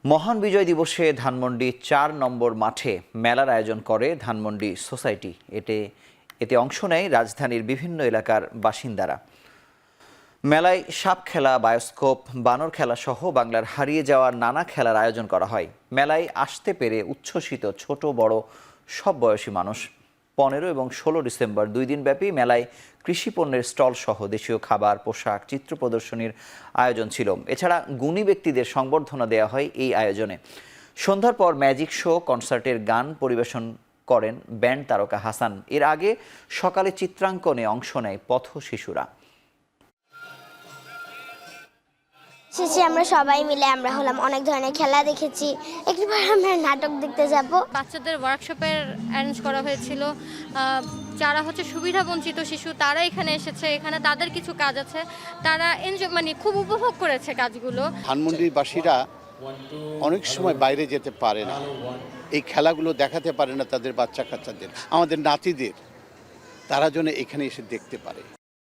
মহান বিজয় দিবসে ধানমন্ডি ৪ নম্বর মাঠে মেলার আয়োজন করে ধানমন্ডি সোসাইটি। এতে অংশ নেয় রাজধানীর বিভিন্ন এলাকার বাসিন্দারা। মেলায় সাপ খেলা, বায়োস্কোপ, বানর খেলা সহ বাংলার হারিয়ে যাওয়া নানা খেলার আয়োজন করা হয়। মেলায় আসতে পেরে উচ্ছ্বসিত ছোট বড় সব বয়সী মানুষ। ১৫ এবং ১৬ ডিসেম্বর ২ দিনব্যাপী মেলায় কৃষি পণ্যের স্টল সহ দেশীয় খাবার, পোশাক, চিত্র প্রদর্শনীর আয়োজন ছিল। এছাড়া গুণী ব্যক্তিদের সংবর্ধনা দেওয়া হয় এই আয়োজনে। সন্ধ্যার পর ম্যাজিক শো, কনসার্টের গান পরিবেশন করেন ব্যান্ড তারকা হাসান। এর আগে সকালে চিত্রাঙ্কনে অংশ নেয় পথ শিশুরা। শেষে আমরা সবাই মিলে হলাম অনেক ধরনের খেলা দেখেছি। একটুবার আমরা নাটক দেখতে যাব। বাচ্চাদের ওয়ার্কশপের অ্যারেঞ্জ করা হয়েছিল। যারা সুবিধা বঞ্চিত শিশু তারা এখানে এসেছে, এখানে তাদের কিছু কাজ আছে, তারা খুব উপভোগ করেছে কাজগুলো। ধানমন্ডিবাসীরা অনেক সময় বাইরে যেতে পারে না, এই খেলাগুলো দেখাতে পারে না তাদের বাচ্চা কাচ্চাদের, আমাদের নাতিদের, তারা যেন এখানে এসে দেখতে পারে।